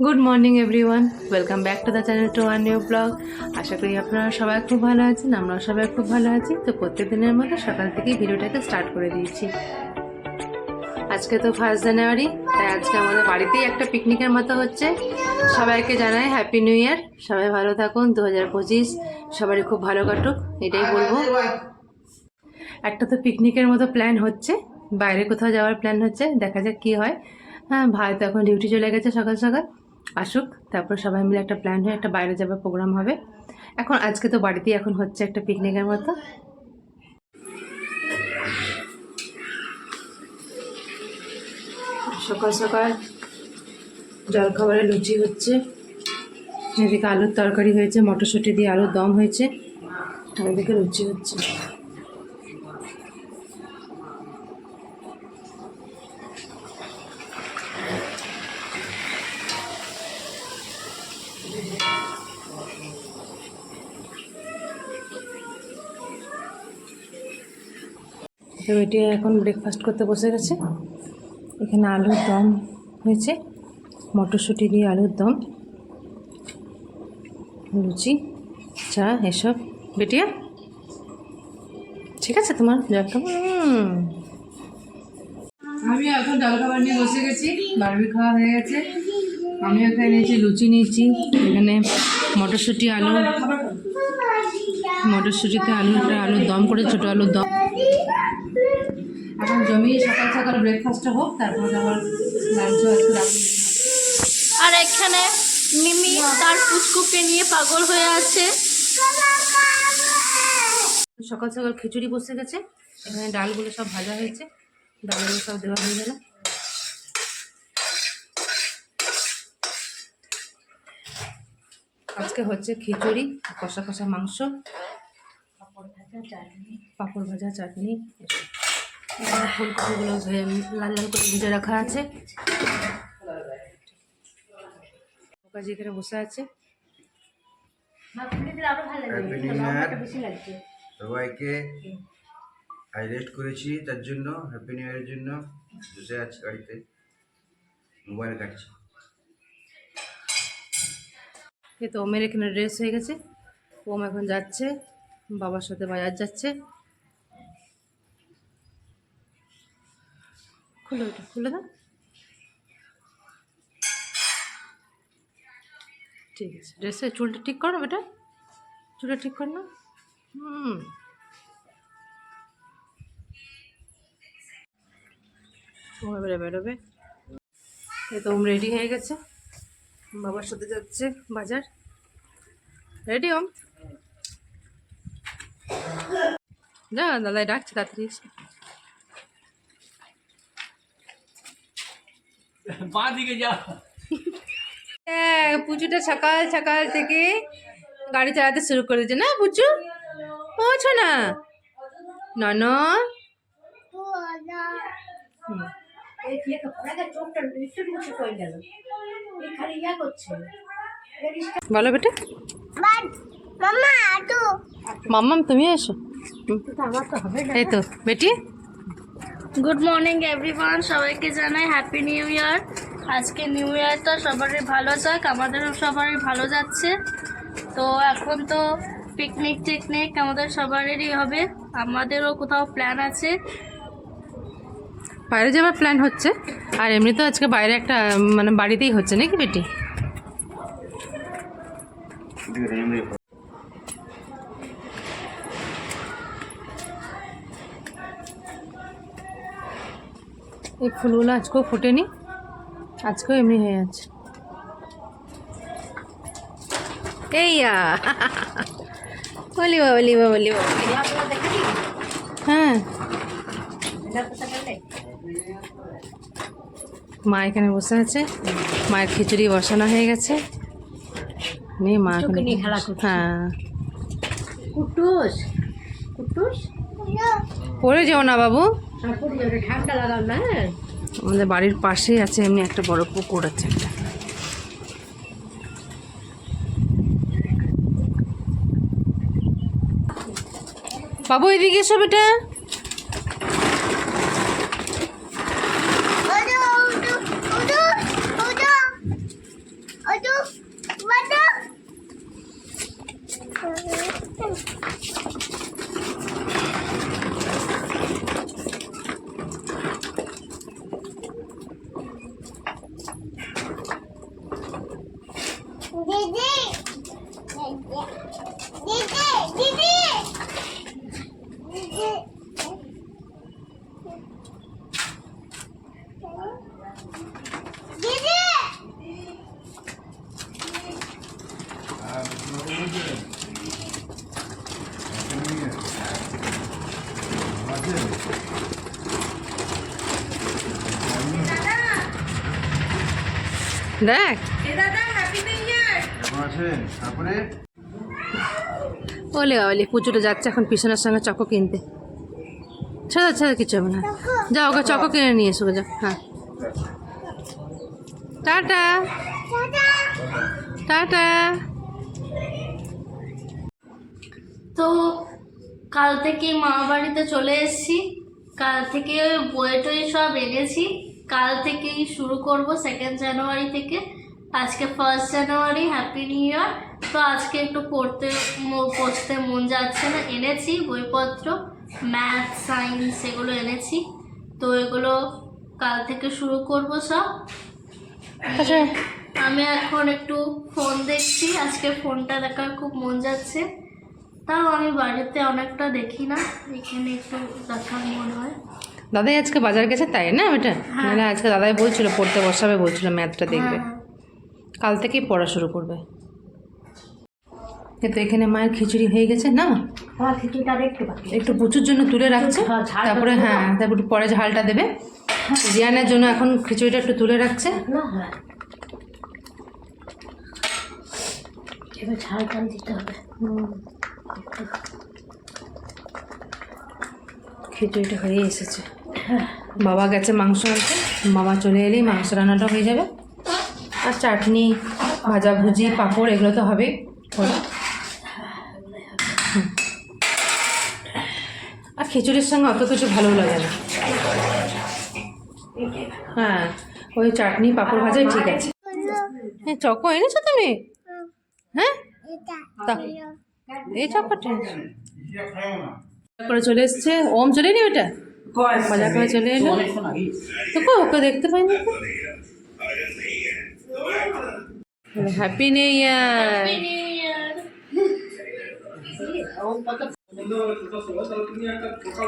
Good morning everyone, welcome back to the channel to our new blog. আশা করি আপনারা সবাই খুব ভালো আছেন, আমরাও সবাই খুব ভালো আছি। তো প্রত্যেক দিনের মতো সকাল থেকেই ভিডিওটাকে স্টার্ট করে দিয়েছি। আজকে তো 1 জানুয়ারি, তাই আজকে আমাদের বাড়িতেই একটা পিকনিকের মতো হচ্ছে। সবাইকে জানাই হ্যাপি নিউ ইয়ার। সবাই ভালো থাকুন, 2025 সবারই খুব ভালো কাটুক, এটাই বলবো। একটা তো পিকনিকের মতো প্ল্যান হচ্ছে, বাইরে কোথাও যাওয়ার প্ল্যান হচ্ছে, দেখা যাক কী হয়। হ্যাঁ, ভাই তো এখন ডিউটি চলে গেছে, সকাল সকাল আসুক, তারপর সবাই মিলে একটা প্ল্যান হয়ে একটা বাইরে যাওয়ার প্রোগ্রাম হবে। এখন আজকে তো বাড়িতেই এখন হচ্ছে একটা পিকনিকের মতো। সকাল সকাল জলখাবারে লুচি হচ্ছে, এদিকে আলুর তরকারি হয়েছে, মটরশুঁটি দিয়ে আলুর দম হয়েছে, আর এদিকে লুচি হচ্ছে। তো এটি এখন ব্রেকফাস্ট করতে বসে গেছে। এখানে আলুর দম হয়েছে, মটরশুঁটি দিয়ে আলুর দম, লুচি, চা, এসব। বেটিয়া ঠিক আছে তোমার জলখাবার? আমি এখন জলখাবার নিয়ে বসে গেছি, বারবি খাওয়া হয়ে গেছে। আমি এখানে নিয়েছি লুচি, নিয়েছি এখানে মটরশুঁটি মটরশুঁটিতে আলুর দম করে, ছোটো আলুর দম। এখন জমিয়ে সকাল সকাল ব্রেকফাস্টটা হোক, তারপর আবার লাঞ্চও আজকে রাখি। আর এখানে মিমি তার পুচকুকে নিয়ে পাগল হয়ে আছে। সকাল সকাল খিচুড়ি বসে গেছে, এখানে ডালগুলো সব ভাজা হয়েছে, ডালগুলো সব দেওয়া হয়ে গেল। আজকে হচ্ছে খিচুড়ি, কষা কষা মাংস, পাঁপড় ভাজা, চাটনি। ফুলকপিগুলো লাল লাল করে ভেজে রাখা আছে। কাজে এখানে বসে আছে। সবাইকে আজ রেস্ট করেছি, তার জন্য হ্যাপি নিউ ইয়ারের জন্য বসে আছি গাড়িতে, মোবাইল কাটছি। এই তো ওমের এখানে ড্রেস হয়ে গেছে, ওম এখন যাচ্ছে বাবার সাথে বাজার যাচ্ছে। খুলে ওটা খুলে দাও। ঠিক আছে, ড্রেসে চুলটা ঠিক করো বেটা, চুলটা ঠিক কর না। ও এবারে বেরোবে। এই তো ওম রেডি হয়ে গেছে, বাবার সাথে যাচ্ছে বাজার। রেডি ওম? যা, দাদাই ডাকছে, তাড়াতাড়ি এসে। পুচুটা সকাল সকাল থেকে গাড়ি চালাতে শুরু করে দিয়েছে না পুচু? পৌঁছো না নন। বলো বেটা। মাম্মাম তুমি এসো। এই তো বেটি। গুড মর্নিং এভরিওয়ান, সবাইকে জানাই হ্যাপি নিউ ইয়ার। আজকে নিউ ইয়ারটা সবারই ভালো যাক, আমাদেরও সবারই ভালো যাচ্ছে। তো এখন তো পিকনিক আমাদের সবারই হবে, আমাদেরও কোথাও প্ল্যান আছে। বাইরে যাওয়ার প্ল্যান হচ্ছে, আর এমনি তো আজকে বাইরে একটা মানে বাড়িতেই হচ্ছে নাকি বেটি? এই ফুলগুলো আজকেও ফোটেনি, আজকেও এমনি হয়ে আছে। এইয়া বলি বলি। হ্যাঁ, মা এখানে বসে আছে, মায়ের খিচুড়ি বসানো হয়ে গেছে। নিয়ে মা হ্যাঁ পড়ে যাও না বাবু, ঠান্ডা লাগাও না। আমাদের বাড়ির পাশেই আছে এমনি একটা বড় পুকুর আছে একটা। বাবু এদিকে এসো বেটা। দেখ তারপরে ওলে ওলে পুজোটা যাচ্ছে এখন পিছনের সঙ্গে চকো কিনতে। ছাড়া ছাড়া কিছু হবে না, যাও ওকে চকো কিনে নিয়ে এসো যাও। হ্যাঁ টাটা টাটা। তো কাল থেকে মামা বাড়িতে চলে এসেছি। কাল থেকে বই টই সব এনেছি। কাল থেকেই শুরু করব 2 জানুয়ারি থেকে। আজকে 1 জানুয়ারি, হ্যাপি নিউ ইয়ার। তো আজকে একটু পড়তে মন যাচ্ছে না। এনেছি বইপত্র, ম্যাথ, সায়েন্স এগুলো এনেছি। তো এগুলো কাল থেকে শুরু করব সব। আচ্ছা আমি এখন একটু ফোন দেখছি। আজকে ফোনটা দেখার খুব মন যাচ্ছে। তাও আমি বাড়িতে অনেকটা দেখি না, এখানে একটু দেখার মন হয়। দাদাই আজকে বাজার গেছে তাই না ওটা? মানে আজকে দাদাই বলছিল পড়তে বসাবে, বলছিল ম্যাথটা দেখবে। কাল থেকেই পড়া শুরু করবে। কিন্তু এখানে মায়ের খিচুড়ি হয়ে গেছে না, একটু পুচুর জন্য তুলে রাখছে। তারপরে হ্যাঁ তারপর পরে ঝালটা দেবে। জিয়ানের জন্য এখন খিচুড়িটা একটু তুলে রাখছে। এবার ঝালটা দিতে হবে। খিচুড়িটা হয়ে এসেছে। বাবা গেছে মাংস আনতে, বাবা চলে এলেই মাংস রান্নাটা হয়ে যাবে। আর চাটনি, ভাজাভুজি, পাঁপড় এগুলো তো হবেই। আর খিচুড়ির সঙ্গে অত কিছু ভালো লাগে না। হ্যাঁ ওই চাটনি পাঁপড় ভাজাই ঠিক আছে। হ্যাঁ চকো এনেছো তুমি? হ্যাঁ এই চকোটা করে চলে এসছে। ওম চলে নি ওটা মজা করে চলে এলো। তো ওকে দেখতে পাইনি। Happy new year.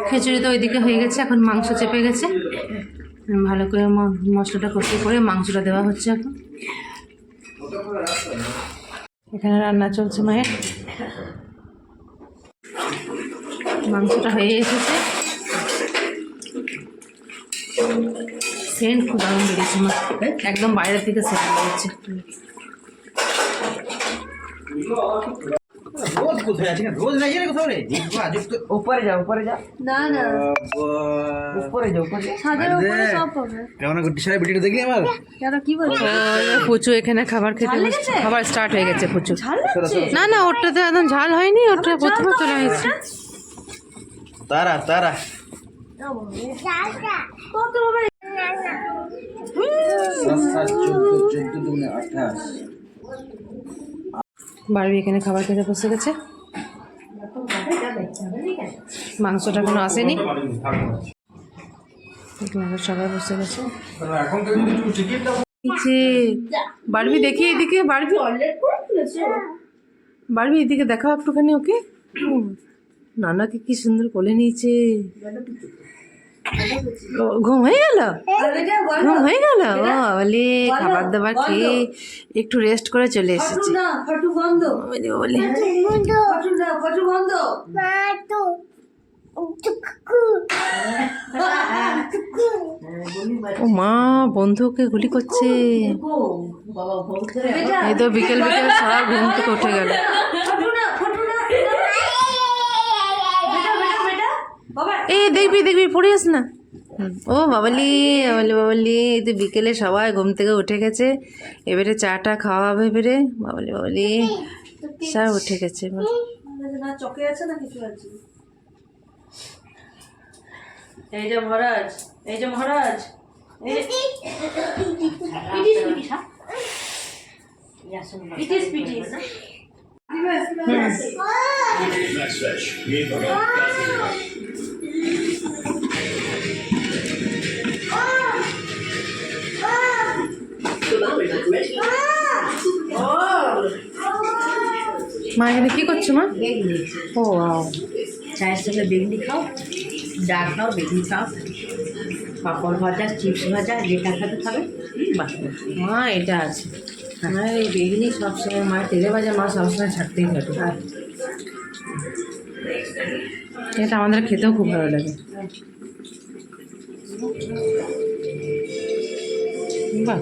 খিচুড়ি তো ওইদিকে হয়ে গেছে, এখন মাংস চেপে গেছে। ভালো করে মশলাটা কষিয়ে করে মাংসটা দেওয়া হচ্ছে। এখন এখানে রান্না চলছে মায়ের। মাংসটা হয়ে এসেছে। সেন্ট খুব দারুণ বেরিয়েছে মা, একদম বাইরের থেকে সেন্ট বেরিয়েছে। রোজ কোথায় আছে? রোজ নাই রে কোথাও রে। উপরে যা উপরে যা। না না উপরে যা উপরে। ছাদের উপরে সব পাবে। কেমন টিশারে ভিডিওটা দেখলি আমার? কেন কি বলছো? পুচু এখানে খাবার খেতে বসছে। খাবার স্টার্ট হয়ে গেছে পুচু। না না ওটাতে একদম ঝাল হয়নি, ওটা প্রথমে তোলা হয়েছে। তারা তারা কত হবে? 14 বারবি এখানে খাবার খেতে বসে গেছে। মাংসটা এখনো আসেনি, সবাই বসে গেছে। বারবি দেখি এদিকে, বারবি বারবি এদিকে দেখাও একটুখানি ওকে। নানাকে কি সুন্দর কোলে নিয়েছে। ঘুম হয়ে গেল, ঘুম হয়ে গেল। বলে খাবার দাবার খেয়ে একটু রেস্ট করে চলে এসেছি। বলে ও মা বন্ধুকে গুলি করছে। এই তো বিকেল বিকেল সারা ঘুম থেকে উঠে গেল। এই দেখবি দেখবি পড়িস না। ও বাবালি বাবালি বাবালি, এই তো বিকেলে সবাই ঘুম থেকে উঠে গেছে। এবারে চাটা খাওয়া হবে। এবারে বাবালি বাবালি সব উঠে গেছে। চকে আছে না কিছু আছে? এই যে মহারাজ, এই যে মহারাজ, It is pities. মা এখানে কি করছো মা? বেগনি ও ওয়াও, চায়ের সঙ্গে বেগনি খাও, চা খাও, বেগনি খাও, পাঁপড় ভাজা, চিপস ভাজা, যেটা খাবে খাবে। বাস মা এটা আছে। আমার এই বেগুনি সবসময় মা তেলে ভাজা মা সবসময় ছাড়তেই থাকে। এটা আমাদের খেতেও খুব ভালো লাগে। বাহ,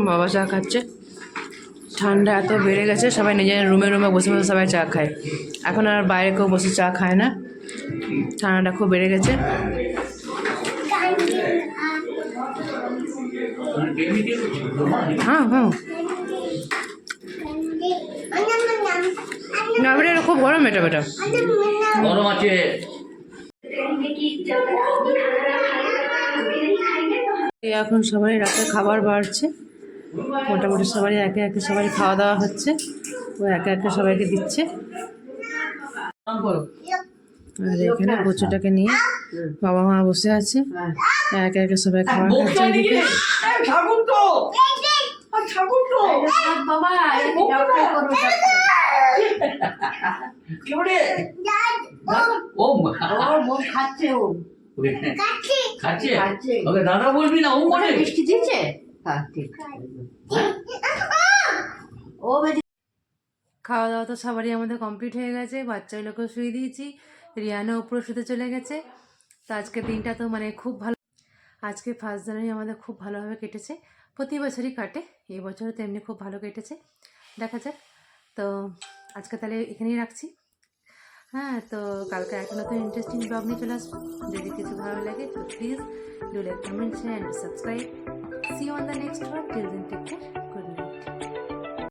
বাবা চা খাচ্ছে। ঠান্ডা এত বেড়ে গেছে, সবাই নিজের রুমে রুমে বসে বসে সবাই চা খায়। এখন আর বাইরে কেউ বসে চা খায় না, ঠান্ডাটা খুব বেড়ে গেছে। হ্যাঁ হ্যাঁ, না এটা খুব গরম, এটা বেটা গরম আছে। এখন সবাই রাতে খাবার বাড়ছে, মোটামুটি সবাই একে একে সবাই খাওয়া দাওয়া হচ্ছে, ও একে একে সবাইকে দিচ্ছে। আর এখানে কচুটাকে নিয়ে বাবা মা বসে আছে, একে একে সবাই খাবার খাচ্ছে। এদিকে ও খাচ্ছে ও, খাচ্ছে খাচ্ছে। ওকে দাদা বলবি না, ও মনে মিষ্টি দিচ্ছে। হ্যাঁ ঠিক। ও খাওয়া দাওয়া তো সবারই আমাদের কমপ্লিট হয়ে গেছে, বাচ্চাগুলোকেও শুয়ে দিয়েছি, রিয়ানও উপরে শুতে চলে গেছে। তো আজকের দিনটা তো মানে খুব ভালো, আজকে 1 জানুয়ারি আমাদের খুব ভালোভাবে কেটেছে। প্রতি বছরই কাটে, এই বছরও তেমনি খুব ভালো কেটেছে, দেখা যাক। তো আজকে তাহলে এখানেই রাখছি। হ্যাঁ, তো কালকে একটা নতুন ইন্টারেস্টিং ব্লগ নিয়ে চলে আসবো। যদি কিছু ভালো লাগে তো please do like, comment, share and subscribe. See you on the next one. Till then take care, good night.